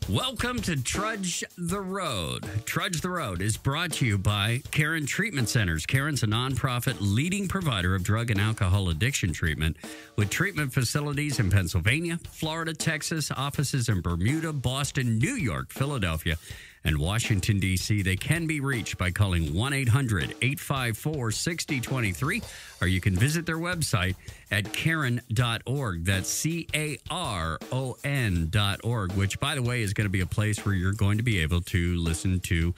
Welcome to Trudge the Road. Trudge the Road is brought to you by Caron Treatment Centers. Caron's a nonprofit leading provider of drug and alcohol addiction treatment with treatment facilities in Pennsylvania, Florida, Texas, offices in Bermuda, Boston, New York, Philadelphia, and Washington, D.C. They can be reached by calling 1-800-854-6023, or you can visit their website at caron.org. That's CARON.org, which, by the way, is going to be a place where you're going to be able to listen to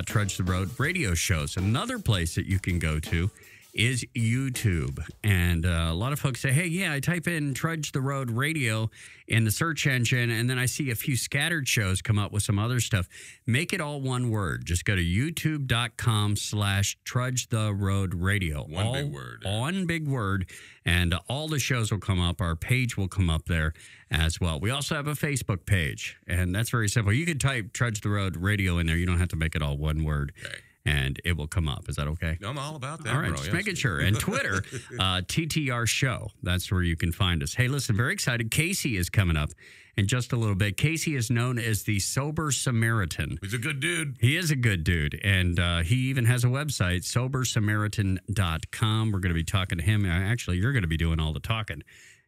Trudge the Road radio shows. Another place that you can go to is YouTube. And a lot of folks say, hey, yeah, I type in Trudge the Road radio in the search engine, and then I see a few scattered shows come up with some other stuff. Make it all one word. Just go to youtube.com/Trudge the Road radio. Big word. One big word. And all the shows will come up. Our page will come up there as well. We also have a Facebook page, and that's very simple. You can type Trudge the Road radio in there. You don't have to make it all one word. Okay. And it will come up. Is that okay? I'm all about that, all right, bro. just Yes. making sure. And Twitter, TTR Show. That's where you can find us. Hey, listen, very excited. Casey is coming up in just a little bit. Casey is known as the Sober Samaritan. He's a good dude. He is a good dude. And he even has a website, sobersamaritan.com. We're going to be talking to him. Actually, you're going to be doing all the talking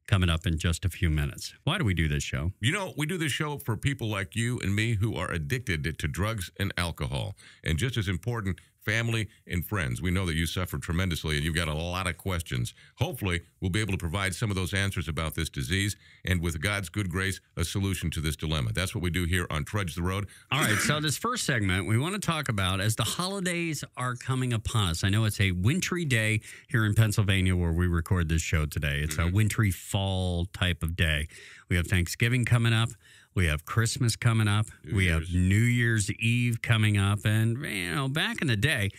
coming up in just a few minutes. Why do we do this show? You know, we do this show for people like you and me who are addicted to drugs and alcohol. And just as important, family and friends. We know that you suffer tremendously and you've got a lot of questions. Hopefully, we'll be able to provide some of those answers about this disease and, with God's good grace, a solution to this dilemma. That's what we do here on Trudge the Road. All right, so this first segment we want to talk about as the holidays are coming upon us. I know it's a wintry day here in Pennsylvania where we record this show today. It's a wintry fall type of day. We have Thanksgiving coming up. We have Christmas coming up. We have New Year's Eve coming up. And, you know, back in the day,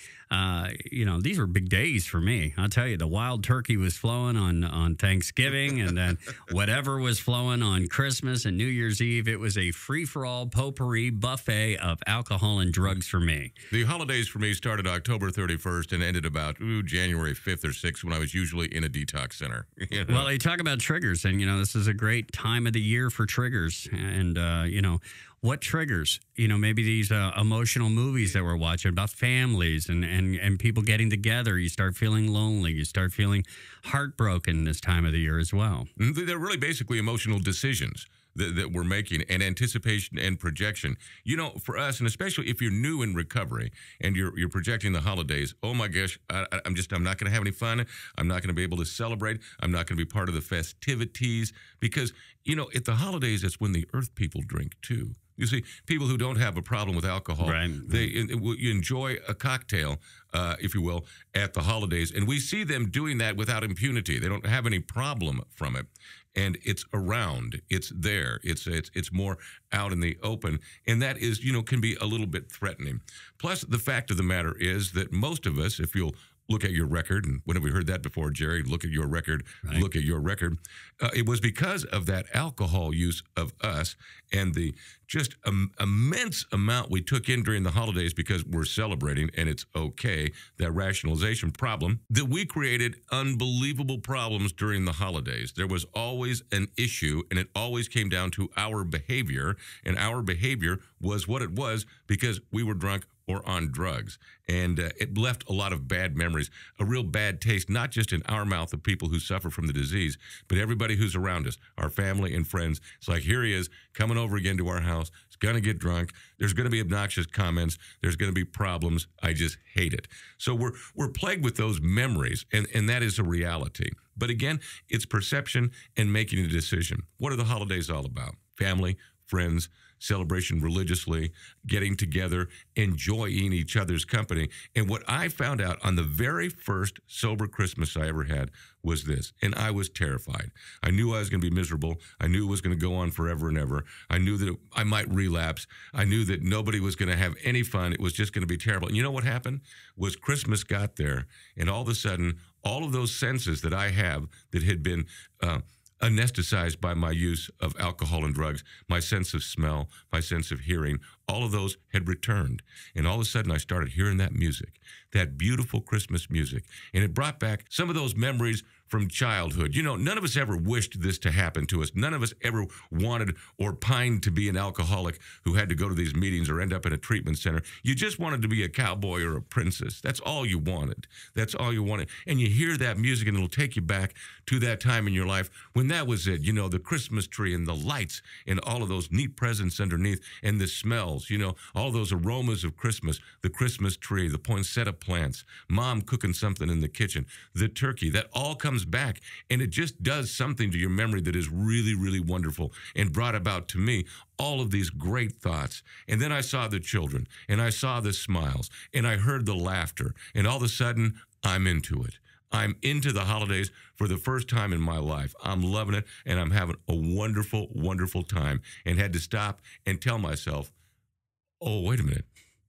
these were big days for me. I'll tell you, the wild turkey was flowing on Thanksgiving, and then whatever was flowing on Christmas and New Year's Eve. It was a free-for-all potpourri buffet of alcohol and drugs for me. The holidays for me started October 31st and ended about January 5th or 6th when I was usually in a detox center. You know? Well, they talk about triggers, and, this is a great time of the year for triggers. And, what triggers? Maybe these emotional movies that we're watching about families and people getting together. You start feeling lonely. You start feeling heartbroken this time of the year as well. They're really basically emotional decisions that we're making, and anticipation and projection. For us, and especially if you're new in recovery and you're projecting the holidays, oh my gosh, I'm not going to have any fun. I'm not going to be able to celebrate. I'm not going to be part of the festivities because, at the holidays, that's when the earth people drink too. You see, people who don't have a problem with alcohol, right. You enjoy a cocktail, if you will, at the holidays. And we see them doing that without impunity. They don't have any problem from it. And it's around. It's there. It's more out in the open. And that is, can be a little bit threatening. Plus, the fact of the matter is that most of us, if you'll look at your record, and when have we heard that before, Jerry? Look at your record, right. Look at your record. It was because of that alcohol use of us and the just immense amount we took in during the holidays because we're celebrating and it's okay, that rationalization problem, that we created unbelievable problems during the holidays. There was always an issue, and it always came down to our behavior, and our behavior was what it was because we were drunk or on drugs. And it left a lot of bad memories, a real bad taste, not just in our mouth of people who suffer from the disease, but everybody who's around us, our family and friends. It's like, here he is coming over again to our house. He's going to get drunk. There's going to be obnoxious comments. There's going to be problems. I just hate it. So we're plagued with those memories, and that is a reality. But again, it's perception and making a decision. What are the holidays all about? Family, friends, celebration religiously, getting together, enjoying each other's company. And what I found out on the very first sober Christmas I ever had was this, and I was terrified. I knew I was going to be miserable. I knew it was going to go on forever and ever. I knew that I might relapse. I knew that nobody was going to have any fun. It was just going to be terrible. And you know what happened? Was Christmas got there, and all of a sudden, all of those senses that I have that had been anesthetized by my use of alcohol and drugs, my sense of smell, my sense of hearing, all of those had returned. And all of a sudden, I started hearing that music, that beautiful Christmas music. And it brought back some of those memories from childhood. You know, none of us ever wished this to happen to us. None of us ever wanted or pined to be an alcoholic who had to go to these meetings or end up in a treatment center. You just wanted to be a cowboy or a princess. That's all you wanted. That's all you wanted. And you hear that music and it'll take you back to that time in your life when that was it. You know, the Christmas tree and the lights and all of those neat presents underneath and the smells, you know, all those aromas of Christmas, the Christmas tree, the poinsettia plants, mom cooking something in the kitchen, the turkey, that all comes back. And it just does something to your memory that is really, really wonderful and brought about to me all of these great thoughts. And then I saw the children and I saw the smiles and I heard the laughter. And all of a sudden, I'm into it. I'm into the holidays for the first time in my life. I'm loving it, and I'm having a wonderful, wonderful time, and had to stop and tell myself, oh, wait a minute.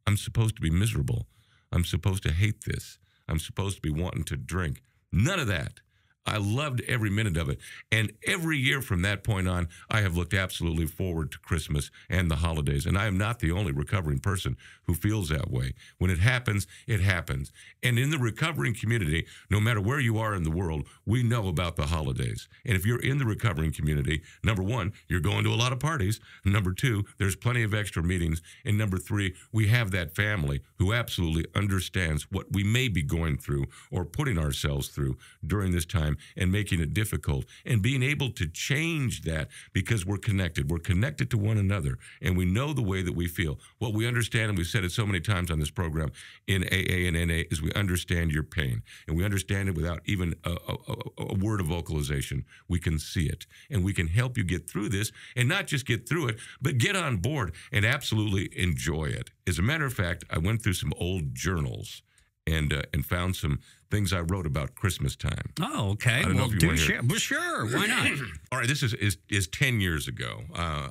I'm supposed to be miserable. I'm supposed to hate this. I'm supposed to be wanting to drink. None of that. I loved every minute of it. And every year from that point on, I have looked absolutely forward to Christmas and the holidays. And I am not the only recovering person who feels that way. When it happens, it happens. And in the recovering community, no matter where you are in the world, we know about the holidays. And if you're in the recovering community, number one, you're going to a lot of parties. Number two, there's plenty of extra meetings. And number three, we have that family who absolutely understands what we may be going through or putting ourselves through during this time, and making it difficult, and being able to change that because we're connected. We're connected to one another, and we know the way that we feel. What we understand, and we've said it so many times on this program in AA and NA, is we understand your pain, and we understand it without even a word of vocalization. We can see it, and we can help you get through this, and not just get through it, but get on board and absolutely enjoy it. As a matter of fact, I went through some old journals and found some things I wrote about Christmas time. Oh, okay. Well, do share. Well, sure. Why not? All right. This is 10 years ago,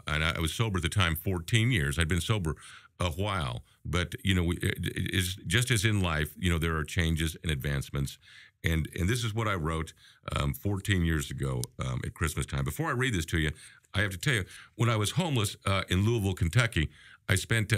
and I was sober at the time, 14 years. I'd been sober a while, but you know, it's just as in life, you know, there are changes and advancements. And this is what I wrote 14 years ago at Christmas time. Before I read this to you, I have to tell you, when I was homeless in Louisville, Kentucky, I spent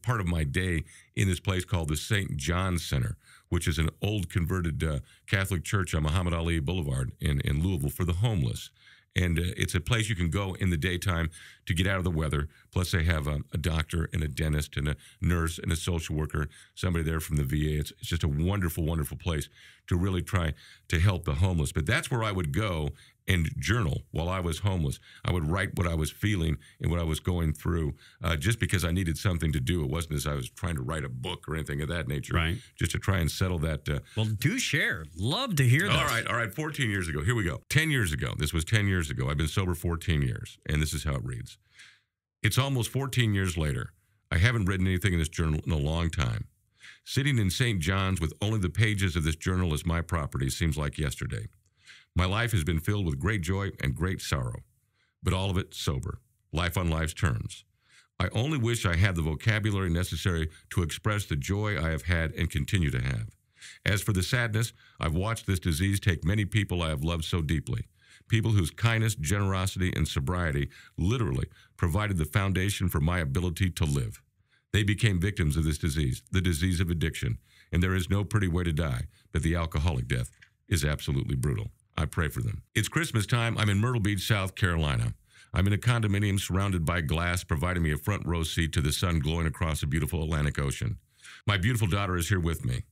part of my day in this place called the St. John Center, which is an old converted Catholic church on Muhammad Ali Boulevard in Louisville for the homeless. And it's a place you can go in the daytime to get out of the weather. Plus, they have a doctor and a dentist and a nurse and a social worker, somebody there from the VA. It's just a wonderful, wonderful place to really try to help the homeless. But that's where I would go and journal while I was homeless. I would write what I was feeling and what I was going through just because I needed something to do. It wasn't as I was trying to write a book or anything of that nature. Right. Just to try and settle that. Well, do share. Love to hear that. All right. 14 years ago. Here we go. 10 years ago. This was 10 years ago. I've been sober 14 years. And this is how it reads. It's almost 14 years later. I haven't written anything in this journal in a long time. Sitting in St. John's with only the pages of this journal as my property seems like yesterday. My life has been filled with great joy and great sorrow, but all of it sober, life on life's terms. I only wish I had the vocabulary necessary to express the joy I have had and continue to have. As for the sadness, I've watched this disease take many people I have loved so deeply, people whose kindness, generosity, and sobriety literally provided the foundation for my ability to live. They became victims of this disease, the disease of addiction, and there is no pretty way to die, but the alcoholic death is absolutely brutal. I pray for them. It's Christmas time. I'm in Myrtle Beach, South Carolina. I'm in a condominium surrounded by glass, providing me a front row seat to the sun glowing across the beautiful Atlantic Ocean. My beautiful daughter is here with me.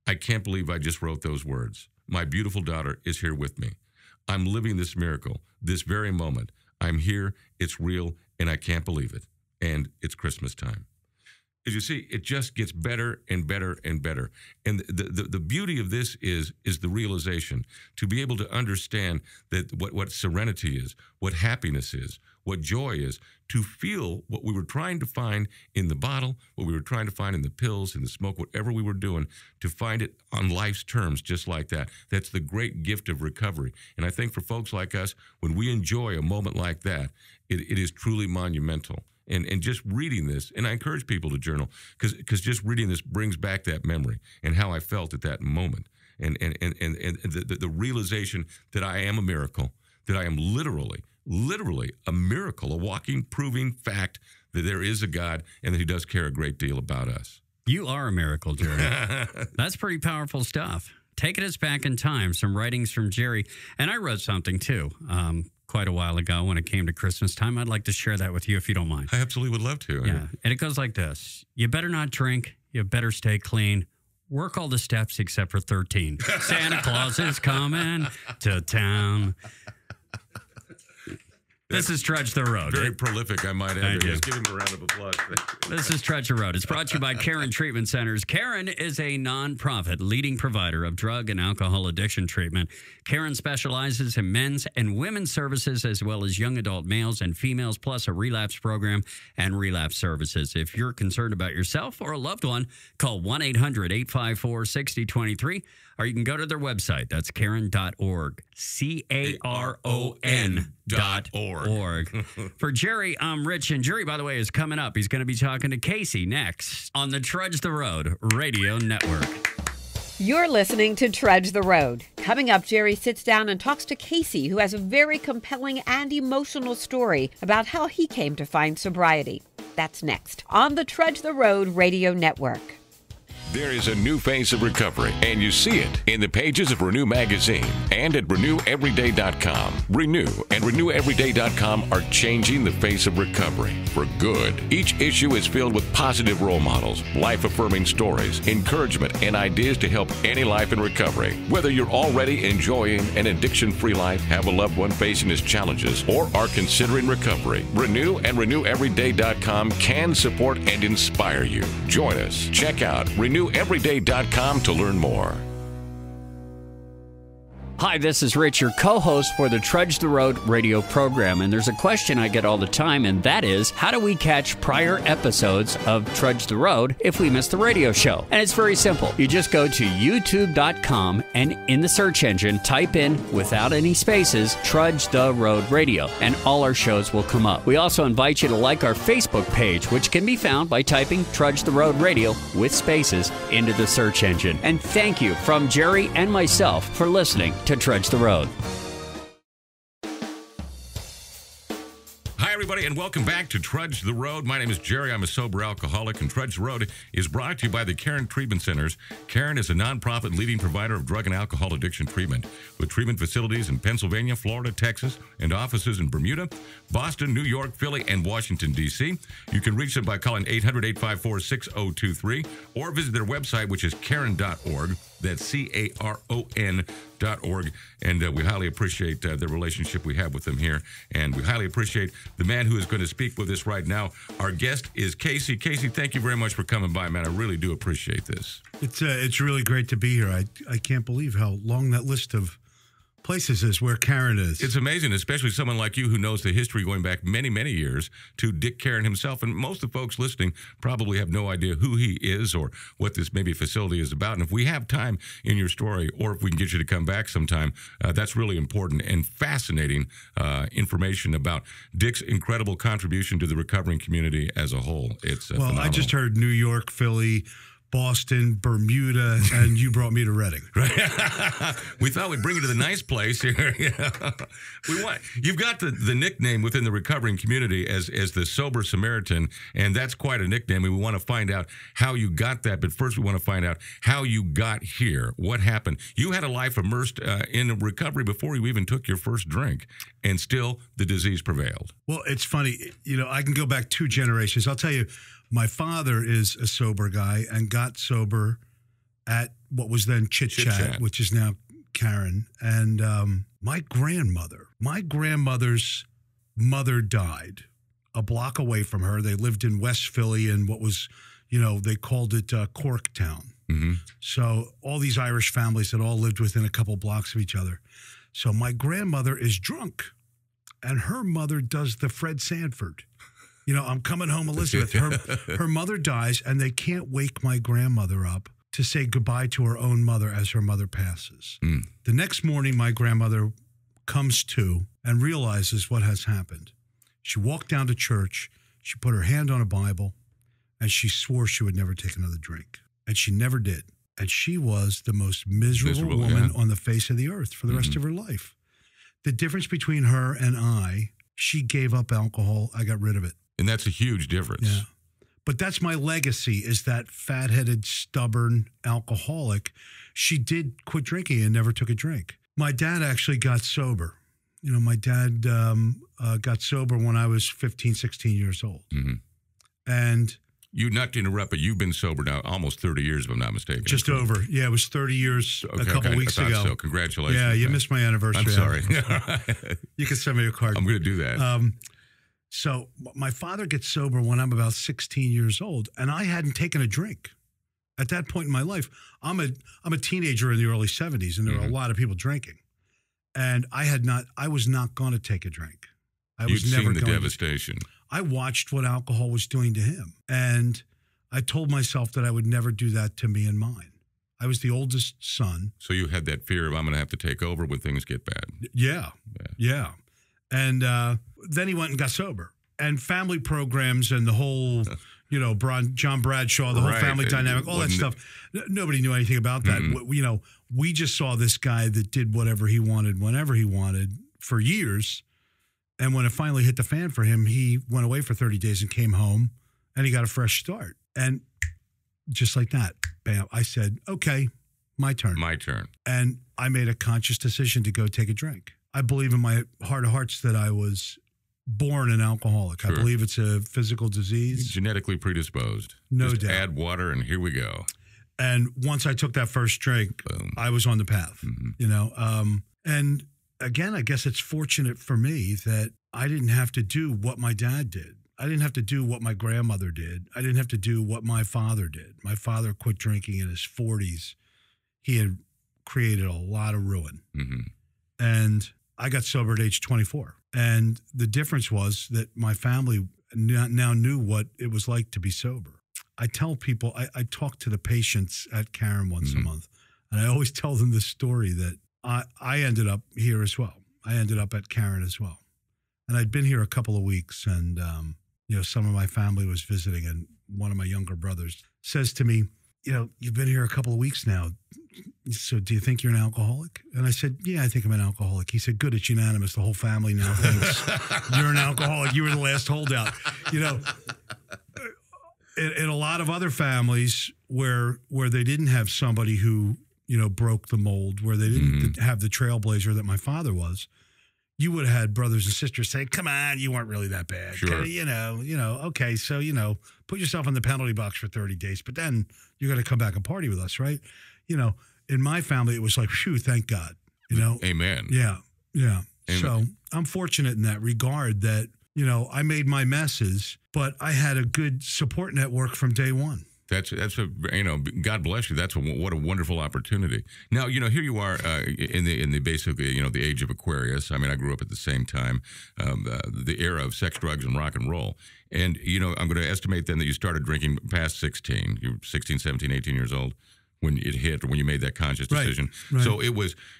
I can't believe I just wrote those words. My beautiful daughter is here with me. I'm living this miracle, this very moment. I'm here, it's real, and I can't believe it. And it's Christmas time. As you see, it just gets better and better and better. And the beauty of this is the realization to be able to understand that what serenity is, what happiness is, what joy is, to feel what we were trying to find in the bottle, what we were trying to find in the pills, in the smoke, whatever we were doing, to find it on life's terms just like that. That's the great gift of recovery. And I think for folks like us, when we enjoy a moment like that, it is truly monumental. And just reading this, and I encourage people to journal, because just reading this brings back that memory and how I felt at that moment, and the realization that I am a miracle, that I am literally a miracle, a walking, proving fact that there is a God and that He does care a great deal about us. You are a miracle, Jerry. That's pretty powerful stuff. taking us back in time, some writings from Jerry. And I wrote something, too, quite a while ago when it came to Christmas time. I'd like to share that with you if you don't mind. I absolutely would love to. Yeah, and it goes like this. You better not drink. You better stay clean. Work all the steps except for 13. Santa Claus is coming to town. This is Trudge the Road. Very prolific, I might add. Just give him a round of applause. This is Trudge the Road. It's brought to you by Caron Treatment Centers. Caron is a nonprofit leading provider of drug and alcohol addiction treatment. Caron specializes in men's and women's services as well as young adult males and females, plus a relapse program and relapse services. If you're concerned about yourself or a loved one, call 1-800-854-6023, or you can go to their website. That's Caron.org. Caron.org. For Jerry, I'm Rich, and Jerry, by the way, is coming up. He's going to be talking to Casey next on the Trudge the Road Radio Network. You're listening to Trudge the Road. Coming up, Jerry sits down and talks to Casey, who has a very compelling and emotional story about how he came to find sobriety. That's next on the Trudge the Road Radio Network. There is a new face of recovery, and you see it in the pages of Renew Magazine and at RenewEveryday.com. Renew and RenewEveryday.com are changing the face of recovery for good. Each issue is filled with positive role models, life-affirming stories, encouragement, and ideas to help any life in recovery. Whether you're already enjoying an addiction-free life, have a loved one facing his challenges, or are considering recovery, Renew and RenewEveryday.com can support and inspire you. Join us. Check out RenewEveryday.com to learn more. Hi, this is Rich, your co-host for the Trudge the Road radio program, and there's a question I get all the time, and that is, how do we catch prior episodes of Trudge the Road if we miss the radio show? And it's very simple. You just go to youtube.com and in the search engine, type in, without any spaces, Trudge the Road Radio, and all our shows will come up. We also invite you to like our Facebook page, which can be found by typing Trudge the Road Radio with spaces into the search engine. And thank you from Jerry and myself for listening to Trudge the Road. Hi, everybody, and welcome back to Trudge the Road. My name is Jerry. I'm a sober alcoholic, and Trudge the Road is brought to you by the Caron Treatment Centers. Caron is a nonprofit leading provider of drug and alcohol addiction treatment, with treatment facilities in Pennsylvania, Florida, Texas, and offices in Bermuda, Boston, New York, Philly, and Washington, D.C. You can reach them by calling 800-854-6023 or visit their website, which is Caron.org. That's Caron.org. And we highly appreciate the relationship we have with them here. And we highly appreciate the man who is going to speak with us right now. Our guest is Casey. Casey, thank you very much for coming by, man. I really do appreciate this. It's really great to be here. I can't believe how long that list of places is where Caron is. It's amazing, especially someone like you who knows the history going back many, many years to Dick Caron himself. And most of the folks listening probably have no idea who he is or what this maybe facility is about. And if we have time in your story, or if we can get you to come back sometime, that's really important and fascinating information about Dick's incredible contribution to the recovering community as a whole. It's phenomenal. I just heard New York, Philly, Boston, Bermuda, and you brought me to Reading. Right. We thought we'd bring you to the nice place here. You've got the nickname within the recovering community as the Sober Samaritan, and that's quite a nickname. We want to find out how you got that, but first we want to find out how you got here. What happened? You had a life immersed in recovery before you even took your first drink, and still the disease prevailed. Well, it's funny. I can go back 2 generations. I'll tell you, my father is a sober guy and got sober at what was then Chit Chat, which is now Caron. And my grandmother's mother died a block away from her. They lived in West Philly in what was, they called it Corktown. Mm-hmm. So all these Irish families had all lived within a couple blocks of each other. So my grandmother is drunk, and her mother does the Fred Sanford. I'm coming home, Elizabeth. Her mother dies, and they can't wake my grandmother up to say goodbye to her own mother as her mother passes. Mm. The next morning, my grandmother comes to and realizes what has happened. She walked down to church. She put her hand on a Bible, and she swore she would never take another drink. And she never did. And she was the most miserable woman on the face of the earth for the rest of her life. The difference between her and she gave up alcohol. I got rid of it. And that's a huge difference. Yeah. But that's my legacy, is that fat-headed, stubborn alcoholic. She did quit drinking and never took a drink. My dad actually got sober. My dad got sober when I was 15, 16 years old. Mm-hmm. And not to interrupt, but you've been sober now almost 30 years, if I'm not mistaken. Just over. Yeah, it was 30 years a couple weeks ago. So congratulations. Yeah, you missed my anniversary. I'm sorry. You can send me a card. I'm going to do that. So my father gets sober when I'm about 16 years old, and I hadn't taken a drink. At that point in my life, I'm a teenager in the early 70s, and there were a lot of people drinking. And I was not going to take a drink. I was never seen the going devastation. I watched what alcohol was doing to him. And I told myself that I would never do that to me and mine. I was the oldest son. So you had that fear of, I'm going to have to take over when things get bad. Yeah. And then he went and got sober. And family programs and the whole, John Bradshaw, the whole family dynamic, all that stuff. Nobody knew anything about that. Mm-hmm. We just saw this guy that did whatever he wanted, whenever he wanted, for years. And when it finally hit the fan for him, he went away for 30 days and came home, and he got a fresh start. And just like that, bam, I said, okay, my turn. My turn. And I made a conscious decision to go take a drink. I believe in my heart of hearts that I was born an alcoholic. Sure. I believe it's a physical disease. Genetically predisposed. No Just doubt. Add water and here we go. And once I took that first drink, boom, I was on the path, and again, I guess it's fortunate for me that I didn't have to do what my dad did. I didn't have to do what my grandmother did. I didn't have to do what my father did. My father quit drinking in his 40s. He had created a lot of ruin. Mm-hmm. And I got sober at age 24. And the difference was that my family now knew what it was like to be sober. I tell people, I talk to the patients at Caron once a month, and I always tell them this story that I ended up here as well. I ended up at Caron as well. And I'd been here a couple of weeks, and, some of my family was visiting, and one of my younger brothers says to me, you've been here a couple of weeks now, so do you think you're an alcoholic? And I said, yeah, I think I'm an alcoholic. He said, good, it's unanimous. The whole family now thinks you're an alcoholic. You were the last holdout. In a lot of other families where they didn't have somebody who, broke the mold, where they didn't have the trailblazer that my father was, you would have had brothers and sisters say, come on, you weren't really that bad. Sure. Okay, so, put yourself in the penalty box for 30 days, but then you're going to come back and party with us, right? In my family, it was like, phew, thank God, Amen. Yeah. Amen. So I'm fortunate in that regard that, I made my messes, but I had a good support network from day one. That's God bless you. What a wonderful opportunity. Now, here you are in the basically, the age of Aquarius. I mean, I grew up at the same time, the era of sex, drugs, and rock and roll. And, I'm going to estimate then that you started drinking past 16. You were 16, 17, 18 years old when it hit, or when you made that conscious decision. Right. So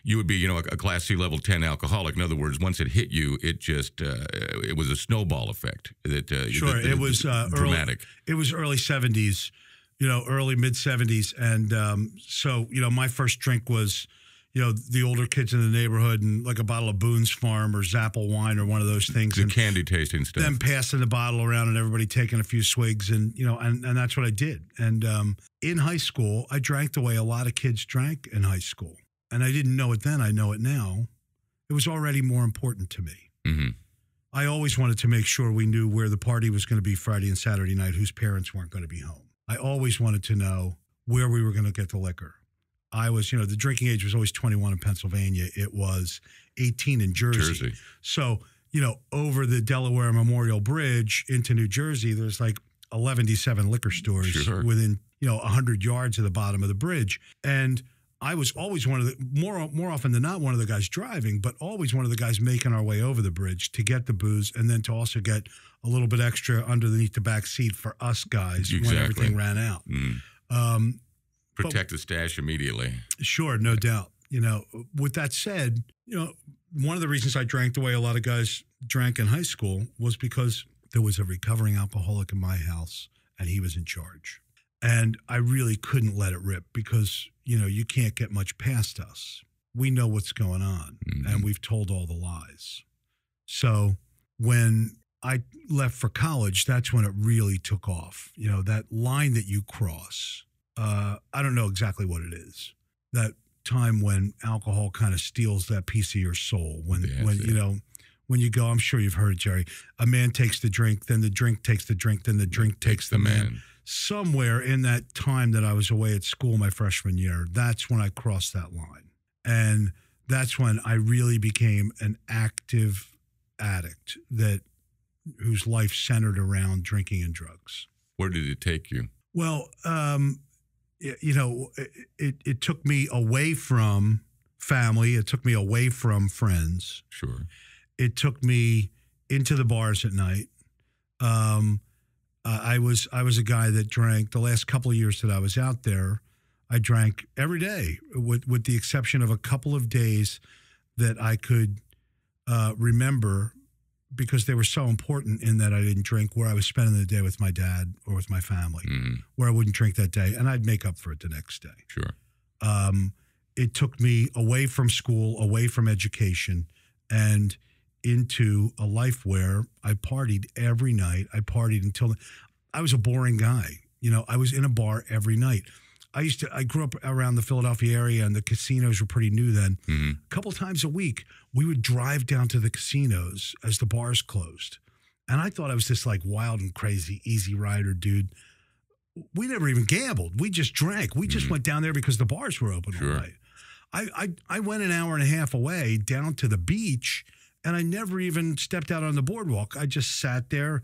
you would be, a Class C level 10 alcoholic. In other words, once it hit you, it just, it was a snowball effect. Sure, it was dramatic. It was early 70s. Early mid 70s. And so, my first drink was, the older kids in the neighborhood and like a bottle of Boone's Farm or Zapple wine or one of those things. The candy tasting stuff. Then passing the bottle around and everybody taking a few swigs. And, and that's what I did. And in high school, I drank the way a lot of kids drank in high school. And I didn't know it then. I know it now. It was already more important to me. Mm-hmm. I always wanted to make sure we knew where the party was going to be Friday and Saturday night, whose parents weren't going to be home. I always wanted to know where we were going to get the liquor. I was, the drinking age was always 21 in Pennsylvania. It was 18 in Jersey. So, over the Delaware Memorial Bridge into New Jersey, there's like 11 liquor stores within, 100 yards of the bottom of the bridge. And I was always one of the, more often than not, one of the guys driving, but always one of the guys making our way over the bridge to get the booze and then to also get a little bit extra underneath the back seat for us guys when everything ran out. Protect the stash immediately. Sure, no doubt. With that said, one of the reasons I drank the way a lot of guys drank in high school was because there was a recovering alcoholic in my house and he was in charge. And I really couldn't let it rip because, you can't get much past us. We know what's going on and we've told all the lies. So when I left for college, that's when it really took off. You know, that line that you cross, I don't know exactly what it is. That time when alcohol kind of steals that piece of your soul. When you know, when you go, I'm sure you've heard it, Jerry, a man takes the drink, then the drink takes the drink, then the drink takes the man. Somewhere in that time that I was away at school my freshman year, that's when I crossed that line. And that's when I really became an active addict whose life centered around drinking and drugs. Where did it take you? Well, you know, it took me away from family. It took me away from friends. Sure. It took me into the bars at night. I was a guy that drank the last couple of years that I was out there. I drank every day, with the exception of a couple of days that I could remember because they were so important in that I didn't drink, where I was spending the day with my dad or with my family, where I wouldn't drink that day, and I'd make up for it the next day. Sure. It took me away from school, away from education, and into a life where I partied every night. I partied until I was a boring guy. You know, I was in a bar every night. I grew up around the Philadelphia area, and the casinos were pretty new then. A couple times a week, we would drive down to the casinos as the bars closed. And I thought I was this like wild and crazy easy rider dude. We never even gambled. We just drank. We just went down there because the bars were open all night. I went an hour and a half away down to the beach, and I never even stepped out on the boardwalk. I just sat there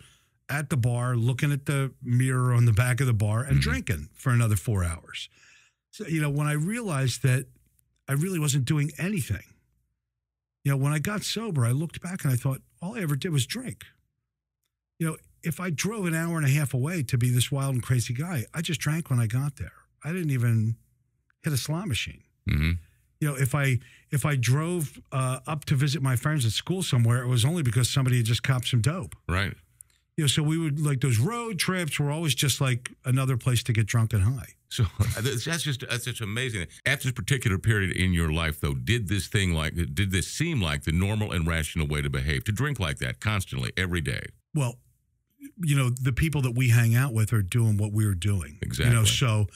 at the bar, looking at the mirror on the back of the bar and drinking for another 4 hours. So, you know, when I realized that I really wasn't doing anything, you know, when I got sober, I looked back and I thought, all I ever did was drink. You know, if I drove an hour and a half away to be this wild and crazy guy, I just drank when I got there. I didn't even hit a slot machine. You know, if I drove up to visit my friends at school somewhere, it was only because somebody had just copped some dope. Right. You know, so we would, like, those road trips were always just like another place to get drunk and high. So that's just amazing. At this particular period in your life, though, did this seem like the normal and rational way to behave, to drink like that constantly every day? Well, you know, the people that we hang out with are doing what we're doing. Exactly. You know, so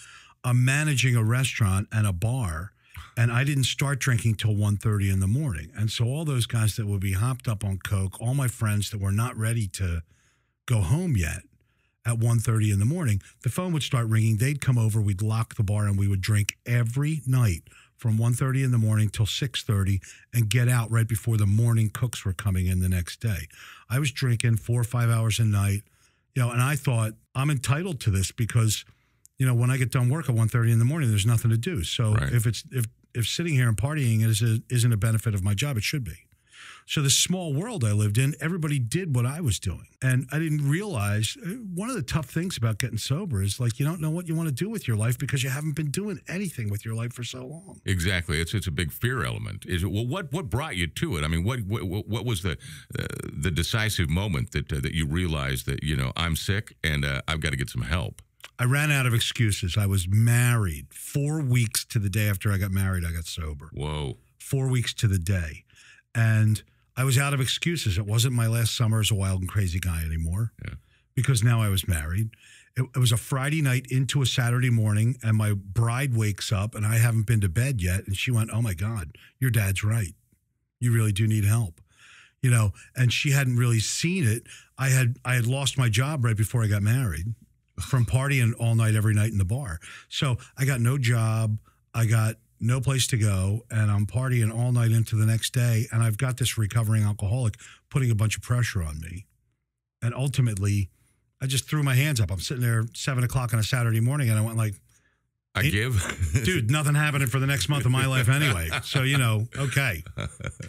I'm managing a restaurant and a bar, and I didn't start drinking till 1:30 in the morning. And so all those guys that would be hopped up on coke, all my friends that were not ready to go home yet at 1:30 in the morning, the phone would start ringing. They'd come over. We'd lock the bar, and we would drink every night from 1:30 in the morning till 6:30 and get out right before the morning cooks were coming in the next day. I was drinking 4 or 5 hours a night, you know, and I thought, I'm entitled to this because, you know, when I get done work at 1:30 in the morning, there's nothing to do. So if sitting here and partying isn't a benefit of my job, it should be. So the small world I lived in, everybody did what I was doing. And I didn't realize, one of the tough things about getting sober is, like, you don't know what you want to do with your life because you haven't been doing anything with your life for so long. Exactly. It's a big fear element. What brought you to it? I mean, what was the decisive moment that you realized that, you know, I'm sick and I've got to get some help? I ran out of excuses. I was married. 4 weeks to the day after I got married, I got sober. Whoa. 4 weeks to the day. And I was out of excuses. It wasn't my last summer as a wild and crazy guy anymore, because now I was married. It was a Friday night into a Saturday morning, and my bride wakes up, and I haven't been to bed yet. And she went, "Oh, my God, your dad's right. You really do need help." You know, and she hadn't really seen it. I had lost my job right before I got married from partying all night, every night in the bar. So I got no job. I got no place to go, and I'm partying all night into the next day, and I've got this recovering alcoholic putting a bunch of pressure on me. And ultimately, I just threw my hands up. I'm sitting there 7 o'clock on a Saturday morning, and I went like, I give? Dude, nothing happening for the next month of my life anyway. So, you know, okay.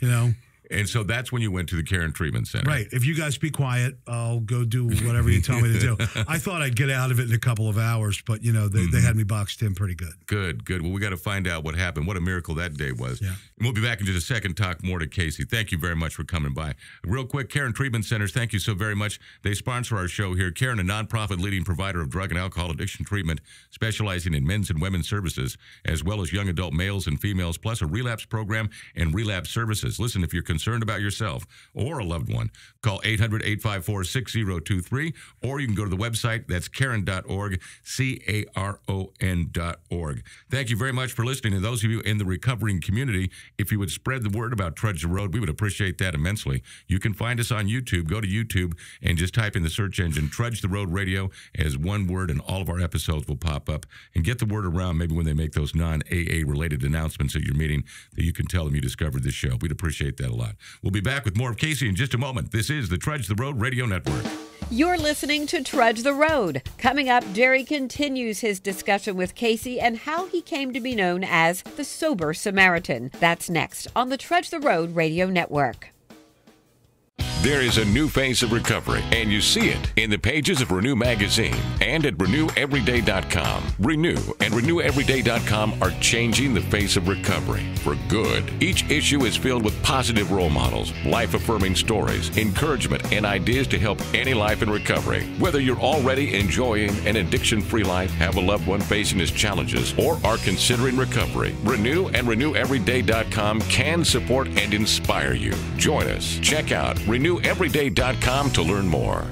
You know? And so that's when you went to the Caron Treatment Center. Right. If you guys be quiet, I'll go do whatever you tell me to do. I thought I'd get out of it in a couple of hours, but, you know, they had me boxed in pretty good. Good. Well, we got to find out what happened. What a miracle that day was. Yeah. And we'll be back in just a second, talk more to Casey. Thank you very much for coming by. Real quick, Caron Treatment Centers, thank you so very much. They sponsor our show here. Caron, a nonprofit leading provider of drug and alcohol addiction treatment, specializing in men's and women's services, as well as young adult males and females, plus a relapse program and relapse services. Listen, if you're concerned concerned about yourself or a loved one, call 800-854-6023, or you can go to the website. That's Caron.org, Caron.org. Thank you very much for listening. And those of you in the recovering community, if you would spread the word about Trudge the Road, we would appreciate that immensely. You can find us on YouTube. Go to YouTube and just type in the search engine Trudge the Road Radio as one word, and all of our episodes will pop up. And get the word around, maybe when they make those non-AA related announcements at your meeting, that you can tell them you discovered this show. We'd appreciate that a lot. We'll be back with more of Casey in just a moment. This is the Trudge the Road Radio Network. You're listening to Trudge the Road. Coming up, Jerry continues his discussion with Casey and how he came to be known as the Sober Samaritan. That's next on the Trudge the Road Radio Network. There is a new phase of recovery, and you see it in the pages of Renew Magazine and at RenewEveryday.com. Renew and RenewEveryday.com are changing the face of recovery for good. Each issue is filled with positive role models, life-affirming stories, encouragement, and ideas to help any life in recovery. Whether you're already enjoying an addiction-free life, have a loved one facing his challenges, or are considering recovery, Renew and RenewEveryday.com can support and inspire you. Join us. Check out RenewEveryday.com to learn more.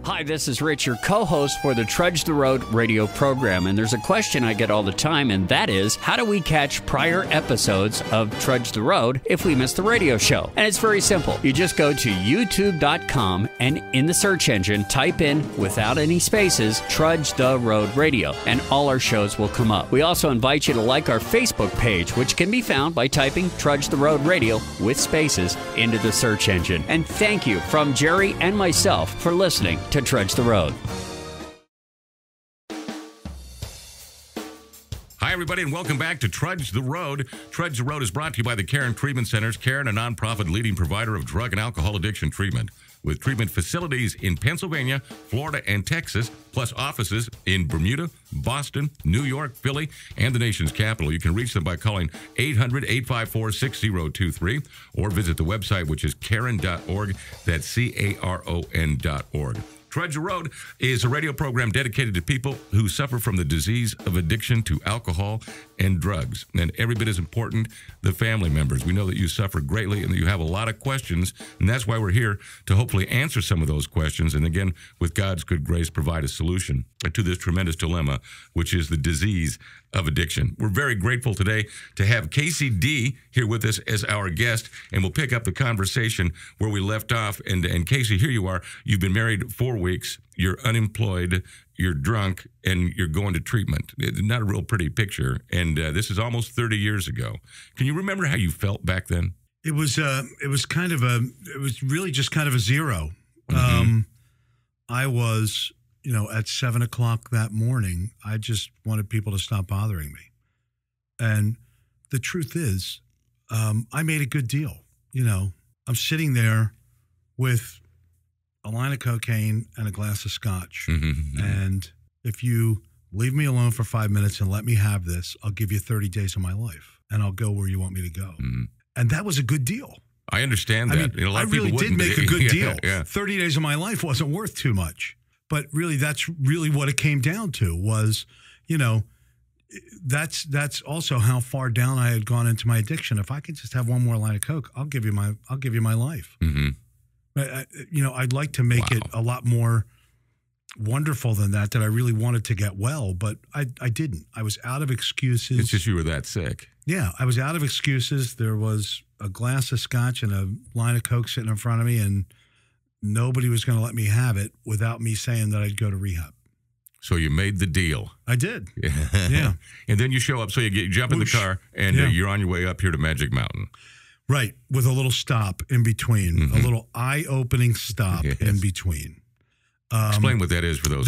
Hi, this is Rich, your co-host for the Trudge the Road radio program, and there's a question I get all the time, and that is, how do we catch prior episodes of Trudge the Road if we miss the radio show? And it's very simple. You just go to youtube.com and in the search engine, type in, without any spaces, Trudge the Road Radio, and all our shows will come up. We also invite you to like our Facebook page, which can be found by typing Trudge the Road Radio with spaces into the search engine. And thank you from Jerry and myself for listening to Trudge the Road. Hi, everybody, and welcome back to Trudge the Road. Trudge the Road is brought to you by the Caron Treatment Centers. Caron, a nonprofit leading provider of drug and alcohol addiction treatment, with treatment facilities in Pennsylvania, Florida, and Texas, plus offices in Bermuda, Boston, New York, Philly, and the nation's capital. You can reach them by calling 800-854-6023 or visit the website, which is Caron.org. That's Caron.org. Trudge the Road is a radio program dedicated to people who suffer from the disease of addiction to alcohol and drugs. And every bit as important, the family members. We know that you suffer greatly and that you have a lot of questions, and that's why we're here to hopefully answer some of those questions. And again, with God's good grace, provide a solution to this tremendous dilemma, which is the disease of addiction. We're very grateful today to have Casey D here with us as our guest, and we'll pick up the conversation where we left off. And Casey, here you are. You've been married 4 weeks. You're unemployed. You're drunk, and you're going to treatment. It's not a real pretty picture. And this is almost 30 years ago. Can you remember how you felt back then? It was really just kind of a zero. Mm-hmm. I was, at 7 o'clock that morning, I just wanted people to stop bothering me. And the truth is, I made a good deal. I'm sitting there with a line of cocaine and a glass of scotch. Mm-hmm. And if you leave me alone for 5 minutes and let me have this, I'll give you 30 days of my life, and I'll go where you want me to go. Mm-hmm. And that was a good deal. I understand that. I mean, a lot of I really people did make a good deal. Yeah. 30 days of my life wasn't worth too much. But really, that's really what it came down to was, that's also how far down I had gone into my addiction. If I could just have one more line of coke, I'll give you my life. Mm-hmm. But I'd like to make it a lot more wonderful than that I really wanted to get well, but I didn't. I was out of excuses. It's just you were that sick. Yeah, I was out of excuses. There was a glass of scotch and a line of coke sitting in front of me, and nobody was going to let me have it without me saying that I'd go to rehab. So you made the deal. I did. Yeah. And then you show up. So you jump in the car, and you're on your way up here to Magic Mountain. Right, with a little stop in between, Mm-hmm. a little eye-opening stop in between. Explain what that is for those.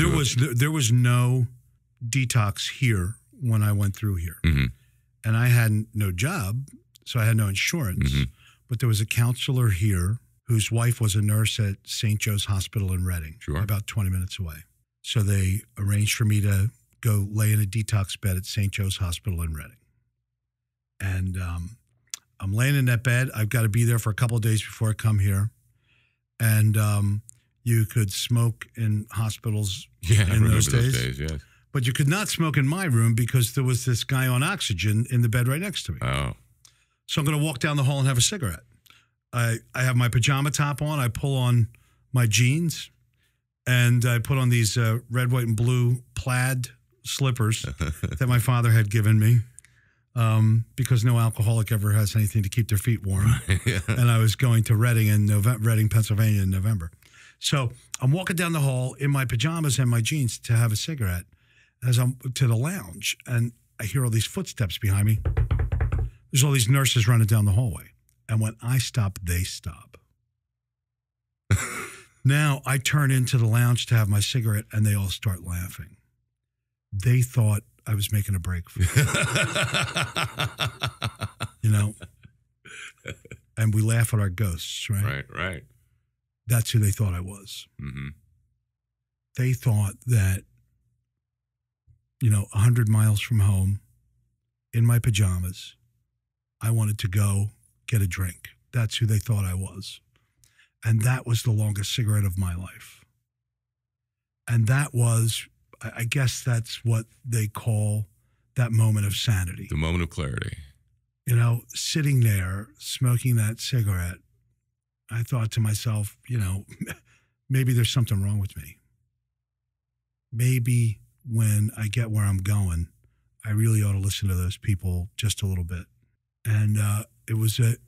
There was no detox here when I went through here, Mm-hmm. and I had no job, so I had no insurance. Mm-hmm. But there was a counselor here whose wife was a nurse at St. Joe's Hospital in Reading, about 20 minutes away. So they arranged for me to go lay in a detox bed at St. Joe's Hospital in Reading, and I'm laying in that bed. I've got to be there for a couple of days before I come here. And you could smoke in hospitals in those days. Yes. But you could not smoke in my room because there was this guy on oxygen in the bed right next to me. Oh. So I'm going to walk down the hall and have a cigarette. I have my pajama top on. I pull on my jeans, and I put on these red, white, and blue plaid slippers that my father had given me, because no alcoholic ever has anything to keep their feet warm. Yeah. And I was going to Reading, Pennsylvania in November. So I'm walking down the hall in my pajamas and my jeans to have a cigarette as I'm to the lounge, and I hear all these footsteps behind me. There's all these nurses running down the hallway. And when I stop, they stop. Now I turn into the lounge to have my cigarette, and they all start laughing. They thought I was making a break for them. And we laugh at our ghosts, right? Right. That's who they thought I was. Mm-hmm. They thought that, 100 miles from home, in my pajamas, I wanted to go get a drink. That's who they thought I was. And that was the longest cigarette of my life. And that was, I guess that's what they call that moment of sanity. The moment of clarity. Sitting there, smoking that cigarette, I thought to myself, maybe there's something wrong with me. Maybe when I get where I'm going, I really ought to listen to those people just a little bit. And it was it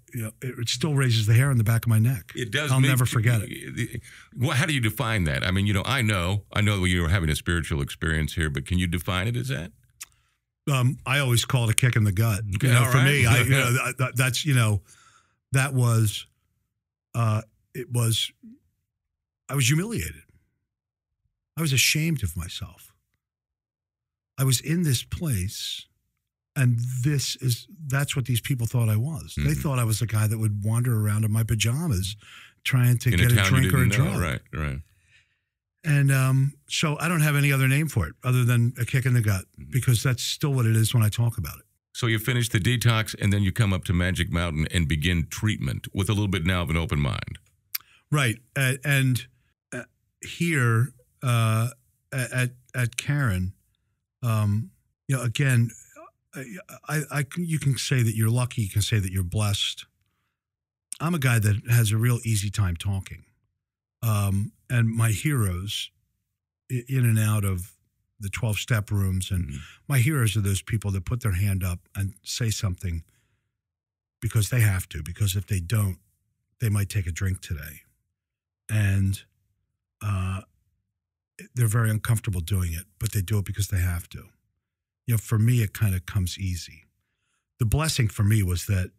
still raises the hair on the back of my neck. It does. I'll never forget it. Well, how do you define that? I mean, I know that you're having a spiritual experience here, but can you define it as that? I always call it a kick in the gut. Okay, For right. me, that's that was, I was humiliated. I was ashamed of myself. I was in this place, and that's what these people thought I was. Mm-hmm. They thought I was the guy that would wander around in my pajamas trying to get a drink or a drug. Right. And so I don't have any other name for it other than a kick in the gut, because that's still what it is when I talk about it. So you finish the detox, and then you come up to Magic Mountain and begin treatment with a little bit now of an open mind. Right. And here at Caron, again, you can say that you're lucky. You can say that you're blessed. I'm a guy that has a real easy time talking. And my heroes in and out of the 12-step rooms, and my heroes are those people that put their hand up and say something because they have to, because if they don't, they might take a drink today. And they're very uncomfortable doing it, but they do it because they have to. For me, it kind of comes easy. The blessing for me was that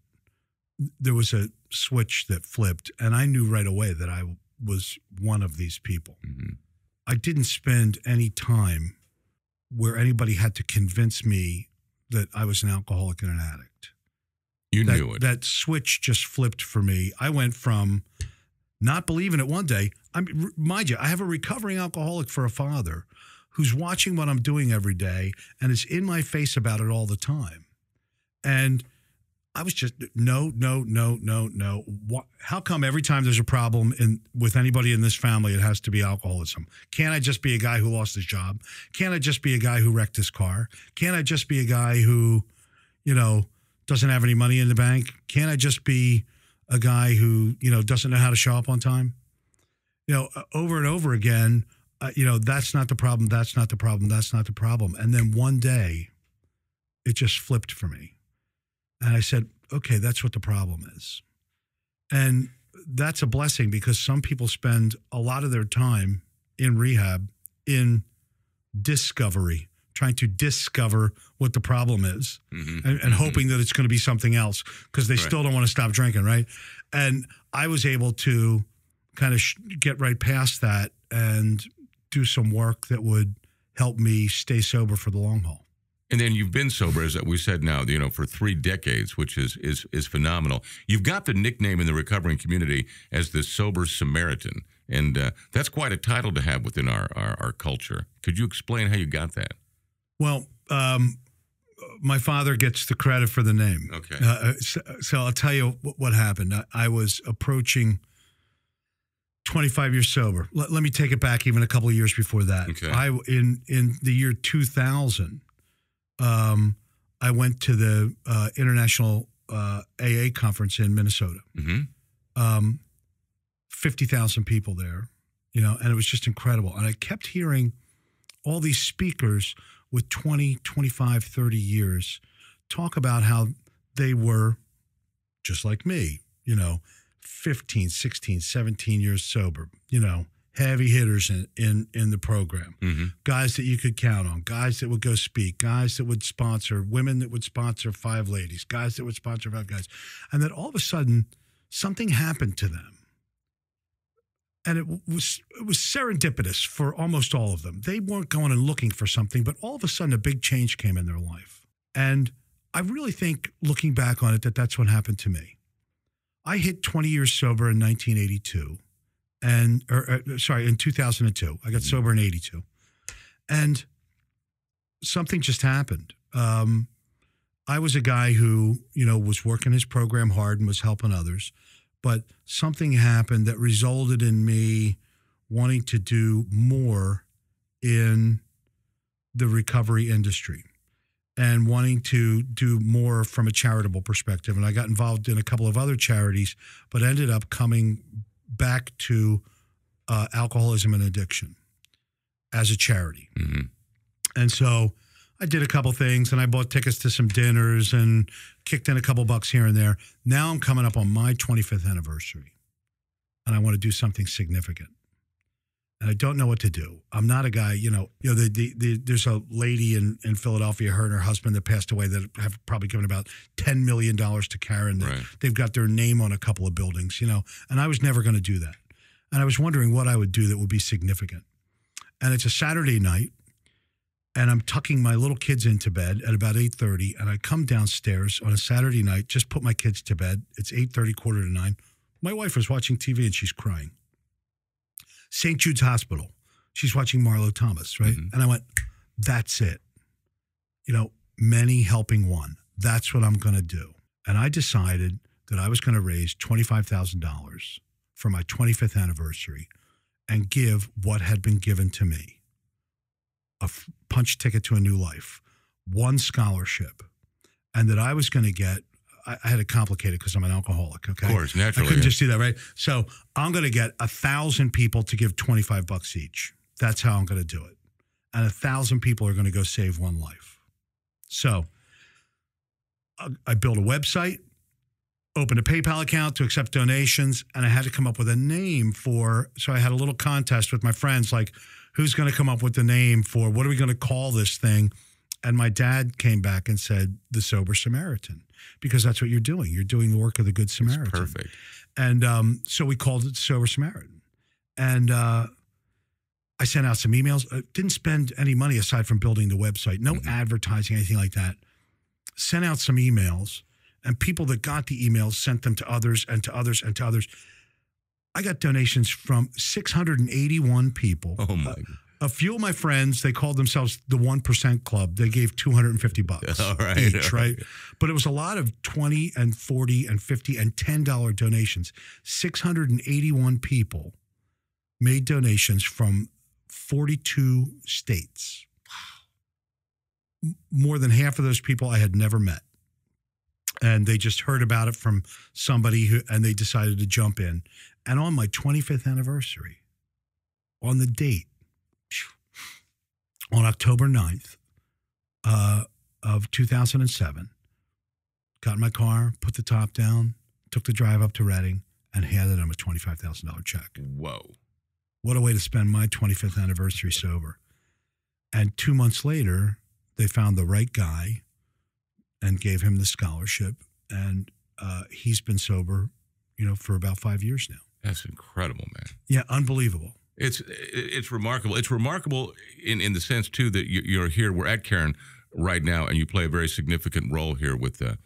there was a switch that flipped, and I knew right away that I was one of these people. Mm-hmm. I didn't spend any time where anybody had to convince me that I was an alcoholic and an addict. You knew it. That switch just flipped for me. I went from not believing it one day. Mind you, I have a recovering alcoholic for a father who's watching what I'm doing every day and is in my face about it all the time. And I was just, no. How come every time there's a problem with anybody in this family, it has to be alcoholism? Can't I just be a guy who lost his job? Can't I just be a guy who wrecked his car? Can't I just be a guy who, doesn't have any money in the bank? Can't I just be a guy who, doesn't know how to show up on time? Over and over again, that's not the problem. That's not the problem. That's not the problem. And then one day it just flipped for me. And I said, okay, that's what the problem is. And that's a blessing, because some people spend a lot of their time in rehab in discovery, trying to discover what the problem is, and hoping that it's going to be something else, because they still don't want to stop drinking, right? And I was able to kind of get right past that and do some work that would help me stay sober for the long haul. And then you've been sober, as we said now, for 3 decades, which is phenomenal. You've got the nickname in the recovering community as the Sober Samaritan, and that's quite a title to have within our culture. Could you explain how you got that? Well, my father gets the credit for the name. Okay. So I'll tell you what happened. I was approaching 25 years sober. Let me take it back even a couple of years before that. Okay. In the year 2000, I went to the International AA conference in Minnesota. Mm-hmm. 50,000 people there, and it was just incredible. And I kept hearing all these speakers with 20, 25, 30 years talk about how they were just like me, 15, 16, 17 years sober, heavy hitters in the program, guys that you could count on, guys that would go speak, guys that would sponsor, women that would sponsor 5 ladies, guys that would sponsor 5 guys. And then all of a sudden, something happened to them. And it was serendipitous for almost all of them. They weren't going and looking for something, but all of a sudden a big change came in their life. And I really think, looking back on it, that's what happened to me. I hit 20 years sober in 1982. In 2002. I got sober in 82. And something just happened. I was a guy who, was working his program hard and was helping others. But something happened that resulted in me wanting to do more in the recovery industry and wanting to do more from a charitable perspective. And I got involved in a couple of other charities, but ended up coming back to alcoholism and addiction as a charity. And so I did a couple things, and I bought tickets to some dinners and kicked in a couple bucks here and there. Now I'm coming up on my 25th anniversary, and I want to do something significant. And I don't know what to do. I'm not a guy, there's a lady in Philadelphia, her and her husband, that passed away, that have probably given about $10 million to Caron. Right. They've got their name on a couple of buildings, and I was never going to do that. And I was wondering what I would do that would be significant. And it's a Saturday night, and I'm tucking my little kids into bed at about 8:30, and I come downstairs on a Saturday night, just put my kids to bed. It's 8:30, 8:45. My wife was watching TV, and she's crying. St. Jude's Hospital. She's watching Marlo Thomas, right? And I went, that's it. Many helping one. That's what I'm going to do. And I decided that I was going to raise $25,000 for my 25th anniversary and give what had been given to me. A punch ticket to a new life, 1 scholarship, and that I was going to get, I had it complicated because I'm an alcoholic, okay? Of course, naturally. I couldn't just do that, right? So I'm going to get 1,000 people to give $25 each. That's how I'm going to do it. And 1,000 people are going to go save 1 life. So I built a website, opened a PayPal account to accept donations, and I had to come up with a name so I had a little contest with my friends, like, who's going to come up with the name for, what are we going to call this thing? And my dad came back and said, the Sober Samaritan, because that's what you're doing. You're doing the work of the Good Samaritan. That's perfect. And so we called it Sober Samaritan. And I sent out some emails. Didn't spend any money aside from building the website. No advertising, anything like that. Sent out some emails, and people that got the emails sent them to others and to others and to others. I got donations from 681 people. Oh, my God. A few of my friends, they called themselves the 1% Club. They gave $250 all right, each, right? But it was a lot of $20 and $40 and $50 and $10 donations. 681 people made donations from 42 states. Wow. More than half of those people I had never met. And they just heard about it from somebody and they decided to jump in. And on my 25th anniversary, on the date, on October 9th of 2007, got in my car, put the top down, took the drive up to Reading, and handed him a $25,000 check. Whoa. What a way to spend my 25th anniversary sober. And 2 months later, they found the right guy and gave him the scholarship. And he's been sober, for about 5 years now. That's incredible, man. Yeah, unbelievable. It's remarkable. It's remarkable in the sense, too, that you're here. We're at Caron right now, and you play a very significant role here with the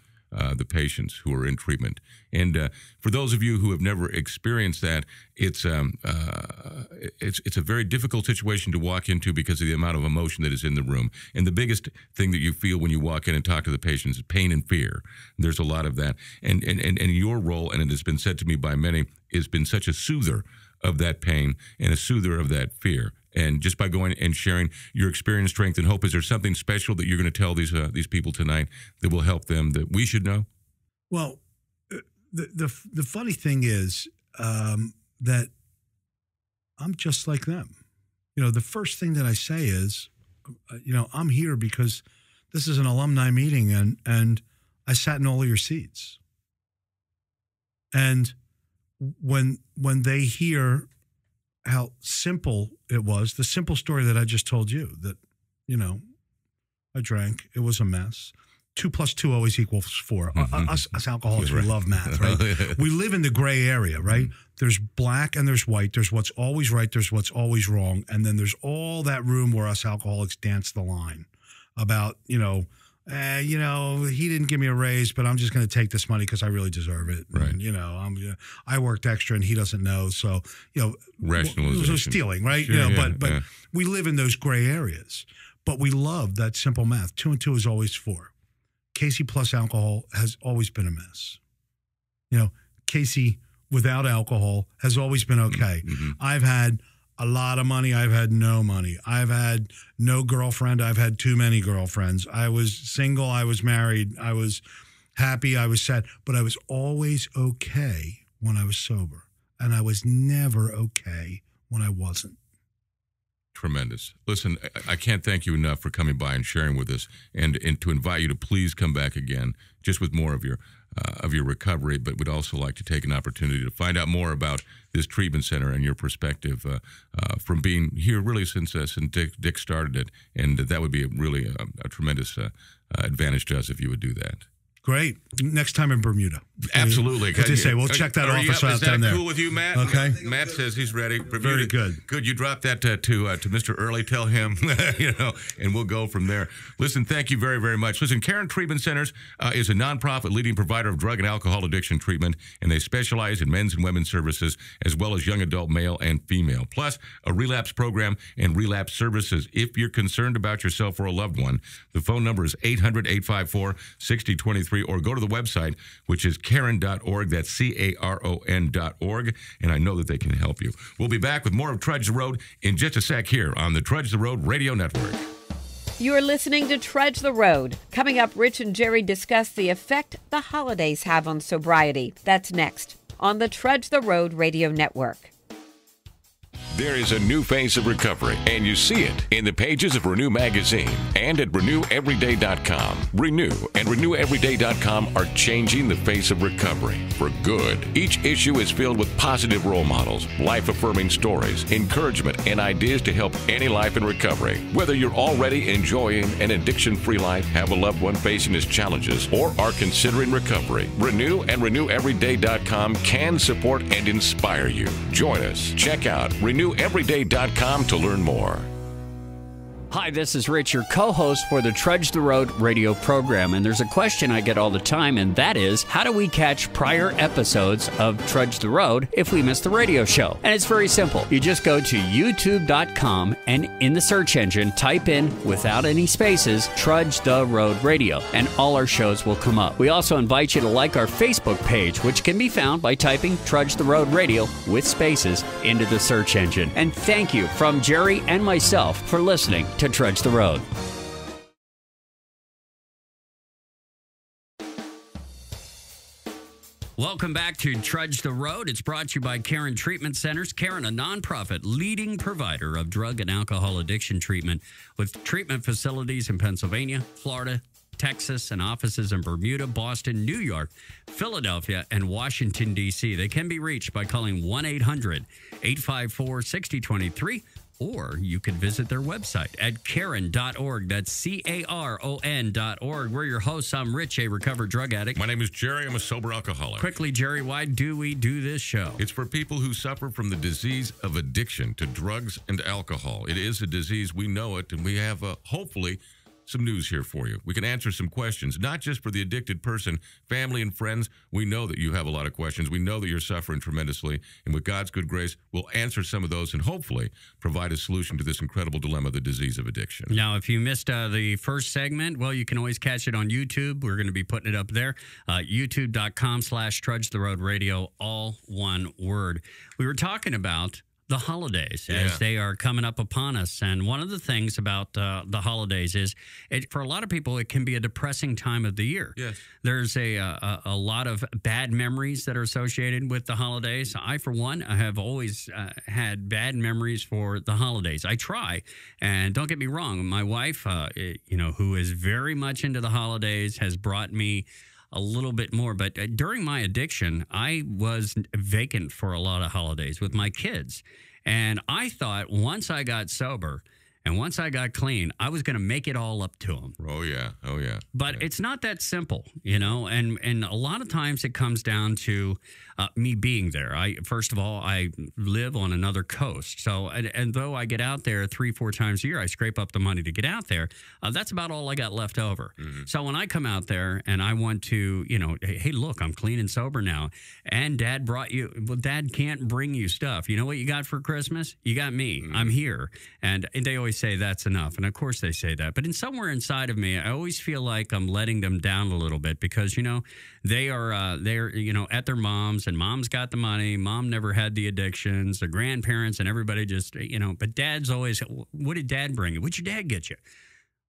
patients who are in treatment. And for those of you who have never experienced that, it's a very difficult situation to walk into because of the amount of emotion that is in the room. And the biggest thing that you feel when you walk in and talk to the patients is pain and fear. There's a lot of that. And your role, and it has been said to me by many, has been such a soother of that pain and a soother of that fear. And just by going and sharing your experience, strength, and hope, is there something special that you're going to tell these people tonight that will help them that we should know? Well, The funny thing is that I'm just like them. The first thing that I say is, I'm here because this is an alumni meeting and I sat in all of your seats. And when they hear how simple it was, the simple story that I just told you, that, I drank, it was a mess. 2 + 2 always equals 4. Us alcoholics, we love math, right? We live in the gray area, right? There's black and there's white. There's what's always right. There's what's always wrong. And then there's all that room where us alcoholics dance the line about, he didn't give me a raise, but I'm just going to take this money because I really deserve it. Right. And, I worked extra and he doesn't know. So, rationalization. Stealing, right? Sure, but we live in those gray areas. But we love that simple math. 2 and 2 is always 4. Casey plus alcohol has always been a mess. Casey without alcohol has always been okay. Mm-hmm. I've had a lot of money. I've had no money. I've had no girlfriend. I've had too many girlfriends. I was single. I was married. I was happy. I was sad. But I was always okay when I was sober. And I was never okay when I wasn't. Tremendous. Listen, I can't thank you enough for coming by and sharing with us, and to invite you to please come back again, just with more of your recovery. But we'd also like to take an opportunity to find out more about this treatment center and your perspective from being here really since Dick started it, and that would be really a tremendous advantage to us if you would do that. Great. Next time in Bermuda. Absolutely. What do you say? We'll check that office out down there. Is that cool with you, Matt? Okay. Matt says he's ready. Bermuda. Very good. Good. You drop that to Mr. Early. Tell him, and we'll go from there. Listen, thank you very, very much. Listen, Caron Treatment Centers is a nonprofit leading provider of drug and alcohol addiction treatment, and they specialize in men's and women's services, as well as young adult male and female, plus a relapse program and relapse services. If you're concerned about yourself or a loved one, the phone number is 800-854-6023, or go to the website, which is Caron.org. That's Caron.org, and I know that they can help you. We'll be back with more of Trudge the Road in just a sec here on the Trudge the Road Radio Network. You're listening to Trudge the Road. Coming up, Rich and Jerry discuss the effect the holidays have on sobriety. That's next on the Trudge the Road Radio Network. There is a new phase of recovery, and you see it in the pages of Renew Magazine and at RenewEveryday.com. Renew and RenewEveryday.com are changing the face of recovery for good. Each issue is filled with positive role models, life-affirming stories, encouragement, and ideas to help any life in recovery. Whether you're already enjoying an addiction-free life, have a loved one facing its challenges, or are considering recovery, Renew and RenewEveryday.com can support and inspire you. Join us. Check out RenewEveryday.com to learn more. Hi, this is Rich, your co-host for the Trudge the Road radio program, and there's a question I get all the time, and that is, how do we catch prior episodes of Trudge the Road if we miss the radio show? And it's very simple. You just go to youtube.com and in the search engine, type in, without any spaces, Trudge the Road Radio, and all our shows will come up. We also invite you to like our Facebook page, which can be found by typing Trudge the Road Radio with spaces into the search engine. And thank you from Jerry and myself for listening to Trudge the Road. Welcome back to Trudge the Road. It's brought to you by Caron Treatment Centers. Caron, a nonprofit leading provider of drug and alcohol addiction treatment with treatment facilities in Pennsylvania, Florida, Texas, and offices in Bermuda, Boston, New York, Philadelphia, and Washington, D.C. They can be reached by calling 1-800-854-6023, or you can visit their website at Caron.org. That's Caron.org. We're your hosts. I'm Rich, a recovered drug addict. My name is Jerry. I'm a sober alcoholic. Quickly, Jerry, why do we do this show? It's for people who suffer from the disease of addiction to drugs and alcohol. It is a disease. We know it, and we have, hopefully, some news here for you. We can answer some questions, not just for the addicted person, family and friends. We know that you have a lot of questions. We know that you're suffering tremendously, and with God's good grace, we'll answer some of those and hopefully provide a solution to this incredible dilemma, the disease of addiction. Now, if you missed the first segment, well, you can always catch it on YouTube. We're going to be putting it up there. YouTube.com/Trudge the Road Radio, all one word. We were talking about the holidays Yeah. as they are coming up upon us. And one of the things about the holidays is, for a lot of people, it can be a depressing time of the year. Yes. There's a lot of bad memories that are associated with the holidays. I, for one, have always had bad memories for the holidays. I try, and don't get me wrong, my wife, who is very much into the holidays, has brought me a little bit more. But during my addiction, I was vacant for a lot of holidays with my kids. And I thought once I got sober and once I got clean, I was going to make it all up to them. Oh, yeah. Oh, yeah. But it's not that simple, and a lot of times it comes down to me being there. First of all, I live on another coast. So, and though I get out there 3-4 times a year, I scrape up the money to get out there. That's about all I got left over. Mm-hmm. So when I come out there and I want to, hey, look, I'm clean and sober now. And Dad Dad can't bring you stuff. You know what you got for Christmas? You got me. Mm-hmm. I'm here. And they always say that's enough. And of course they say that. But somewhere inside of me, I always feel like I'm letting them down a little bit because, they're at their mom's, and mom's got the money. Mom never had the addictions. The grandparents and everybody just, but Dad's always, what did Dad bring you? What'd your dad get you?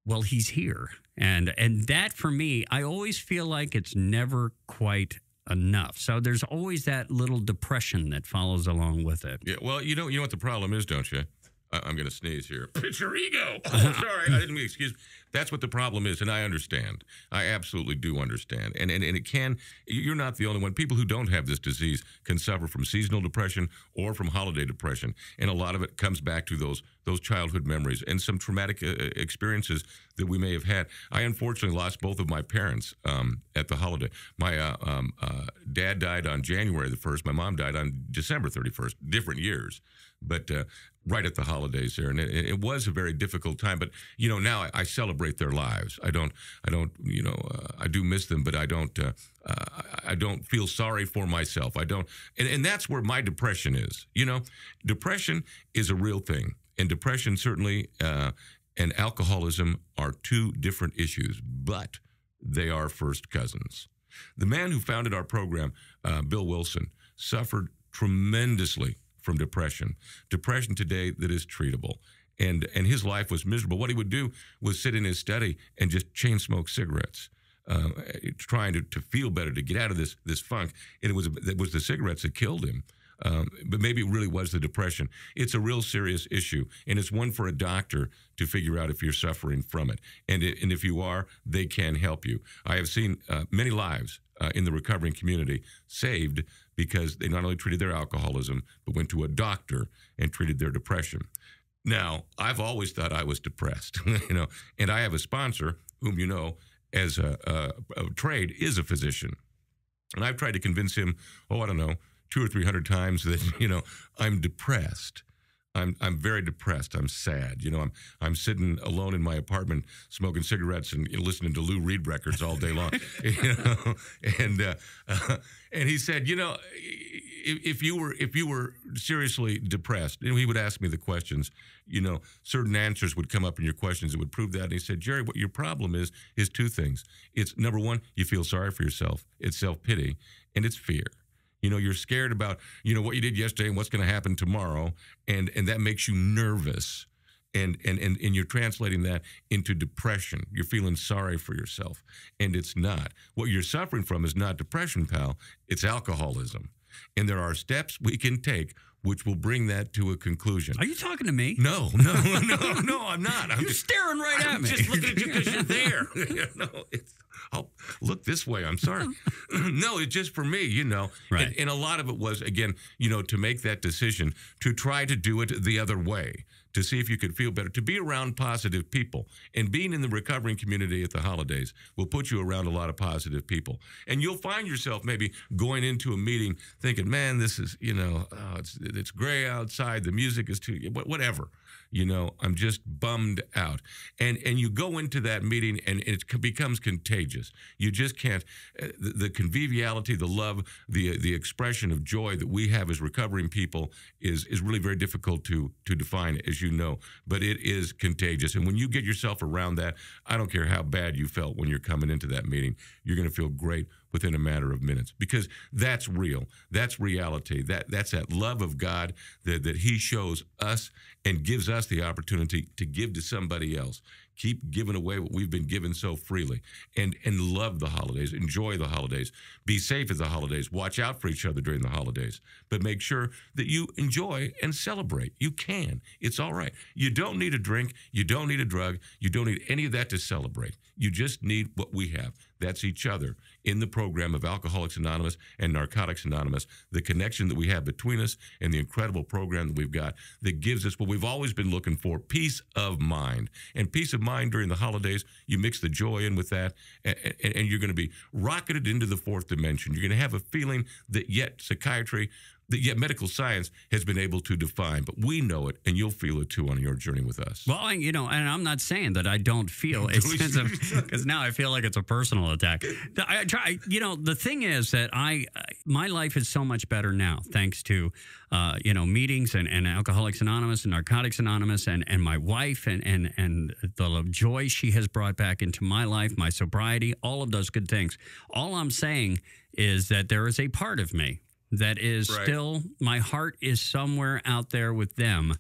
Well, he's here. And that for me, I always feel like it's never quite enough. So there's always that little depression that follows along with it. Yeah, well, you know what the problem is, don't you? I'm going to sneeze here. It's your ego. Oh, sorry. I didn't mean, excuse me. That's what the problem is, and I understand. I absolutely do understand. And it can, you're not the only one. People who don't have this disease can suffer from seasonal depression or from holiday depression, and a lot of it comes back to those childhood memories and some traumatic experiences that we may have had. I unfortunately lost both of my parents at the holiday. My dad died on January the 1st. My mom died on December 31st, different years. But right at the holidays there, and it was a very difficult time. But now I celebrate their lives. I don't. I do miss them, but I don't feel sorry for myself. I don't, and that's where my depression is. Depression is a real thing, and depression certainly and alcoholism are two different issues, but they are first cousins. The man who founded our program, Bill Wilson, suffered tremendously from depression today that is treatable. And his life was miserable. What he would do was sit in his study and just chain smoke cigarettes, trying to feel better, to get out of this funk. And it was the cigarettes that killed him. But maybe it really was the depression. It's a real serious issue, and it's one for a doctor to figure out if you're suffering from it. And if you are, they can help you. I have seen many lives in the recovering community saved because they not only treated their alcoholism, but went to a doctor and treated their depression. Now, I've always thought I was depressed, and I have a sponsor whom as a trade is a physician. And I've tried to convince him, 200 or 300 times that, I'm depressed. I'm very depressed. I'm sad. I'm sitting alone in my apartment smoking cigarettes and listening to Lou Reed records all day long. And he said, if you were seriously depressed, he would ask me the questions. Certain answers would come up in your questions that would prove that. And he said, Jerry, what your problem is two things. It's number one, you feel sorry for yourself. It's self-pity, and it's fear. You're scared about, what you did yesterday and what's going to happen tomorrow. And that makes you nervous. And you're translating that into depression. You're feeling sorry for yourself. And it's not. What you're suffering from is not depression, pal. It's alcoholism. And there are steps we can take which will bring that to a conclusion. Are you talking to me? No, I'm not. You're staring right at me. I'm just looking at you because you're there. I'll look this way. I'm sorry. No, it's just for me, Right. And a lot of it was, again, to make that decision, to try to do it the other way, to see if you could feel better, to be around positive people. And being in the recovering community at the holidays will put you around a lot of positive people. And you'll find yourself maybe going into a meeting thinking, man, this is, it's gray outside, the music is too, whatever. I'm just bummed out. And you go into that meeting and it becomes contagious. You just can't, the conviviality, the love, the expression of joy that we have as recovering people is really very difficult to define, as you know, but it is contagious. And when you get yourself around that, I don't care how bad you felt when you're coming into that meeting, you're going to feel great within a matter of minutes, because that's real. That's reality. That's that love of God that he shows us and gives us the opportunity to give to somebody else. Keep giving away what we've been given so freely, and love the holidays. Enjoy the holidays. Be safe at the holidays. Watch out for each other during the holidays, but make sure that you enjoy and celebrate. You can. It's all right. You don't need a drink. You don't need a drug. You don't need any of that to celebrate. You just need what we have. That's each other in the program of Alcoholics Anonymous and Narcotics Anonymous, the connection that we have between us and the incredible program that we've got that gives us what we've always been looking for, peace of mind. And peace of mind during the holidays, you mix the joy in with that, and you're going to be rocketed into the fourth dimension. You're going to have a feeling that yet medical science has been able to define, but we know it, and you'll feel it too on your journey with us. Well, and I'm not saying that I don't feel a sense of, because now I feel like it's a personal attack. I try, the thing is that my life is so much better now, thanks to, meetings and Alcoholics Anonymous and Narcotics Anonymous and my wife and the joy she has brought back into my life, my sobriety, all of those good things. All I'm saying is that there is a part of me that is still, my heart is somewhere out there with them.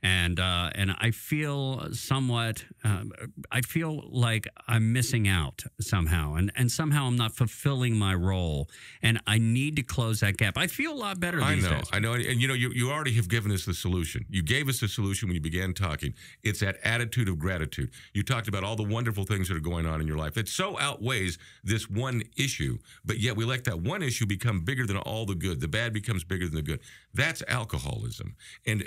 And I feel somewhat, I feel like I'm missing out somehow. And somehow I'm not fulfilling my role. And I need to close that gap. I feel a lot better these days. I know. And, you already have given us the solution. You gave us the solution when you began talking. It's that attitude of gratitude. You talked about all the wonderful things that are going on in your life. It so outweighs this one issue, but yet we let that one issue become bigger than all the good. The bad becomes bigger than the good. That's alcoholism. And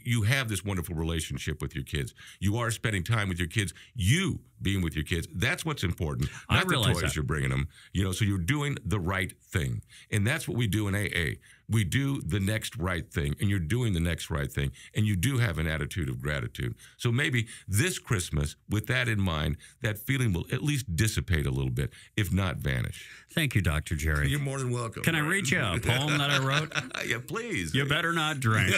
you have this wonderful relationship with your kids. You are spending time with your kids. You being with your kids. That's what's important. Not the toys you're bringing them. So you're doing the right thing. And that's what we do in AA. We do the next right thing, and you're doing the next right thing, and you do have an attitude of gratitude. So maybe this Christmas, with that in mind, that feeling will at least dissipate a little bit, if not vanish. Thank you, Dr. Jerry. You're more than welcome. Can I read you a poem that I wrote? Yeah, please. You better not drink.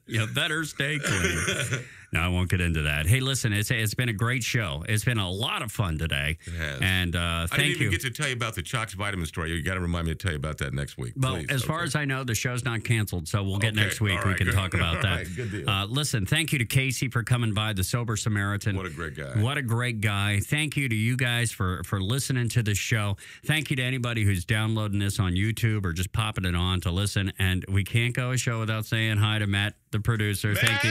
You better stay clean. No, I won't get into that. Hey, listen, it's been a great show. It's been a lot of fun today. It has. And I didn't even get to tell you about the Chalks vitamin story. You got to remind me to tell you about that next week. Well, please. As far as I know, the show's not canceled, so we'll get next week. All right, we can good. talk about that. All right, good deal. Listen, thank you to Casey for coming by, the Sober Samaritan. What a great guy. What a great guy. Thank you to you guys for listening to the show. Thank you to anybody who's downloading this on YouTube or just popping it on to listen. And we can't go a show without saying hi to Matt, the producer. Thank you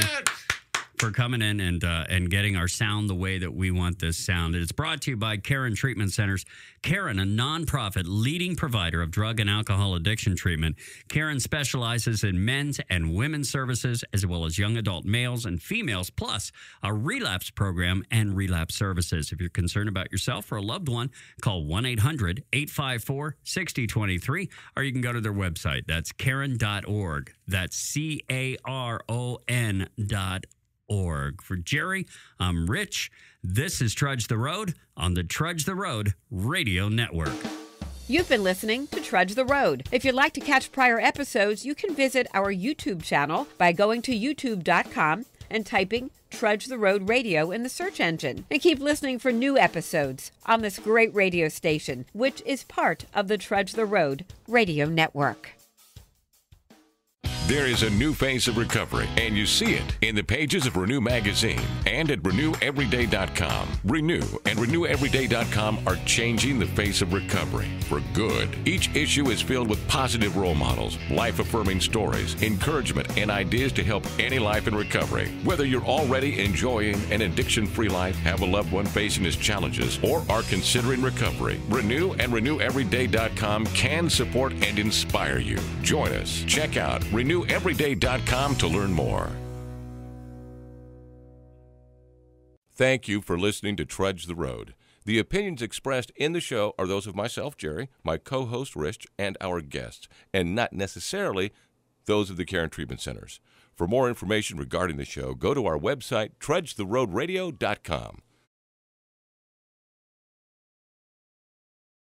for coming in and getting our sound the way that we want this sound. It's brought to you by Caron Treatment Centers. Caron, a nonprofit leading provider of drug and alcohol addiction treatment. Caron specializes in men's and women's services, as well as young adult males and females, plus a relapse program and relapse services. If you're concerned about yourself or a loved one, call 1-800-854-6023, or you can go to their website. That's Caron.org. That's CARON.org. For Jerry, I'm Rich. This is Trudge the Road on the Trudge the Road Radio Network. You've been listening to Trudge the Road. If you'd like to catch prior episodes, you can visit our YouTube channel by going to youtube.com and typing Trudge the Road Radio in the search engine. And keep listening for new episodes on this great radio station, which is part of the Trudge the Road Radio Network. There is a new phase of recovery, and you see it in the pages of Renew Magazine and at RenewEveryday.com. Renew and RenewEveryday.com are changing the face of recovery for good. Each issue is filled with positive role models, life-affirming stories, encouragement, and ideas to help any life in recovery. Whether you're already enjoying an addiction-free life, have a loved one facing his challenges, or are considering recovery, Renew and RenewEveryday.com can support and inspire you. Join us. Check out RenewEveryday.com to learn more. Thank you for listening to Trudge the Road. The opinions expressed in the show are those of myself, Jerry, my co-host, Rich, and our guests, and not necessarily those of the Caron Treatment Centers. For more information regarding the show, go to our website, TrudgeTheRoadRadio.com.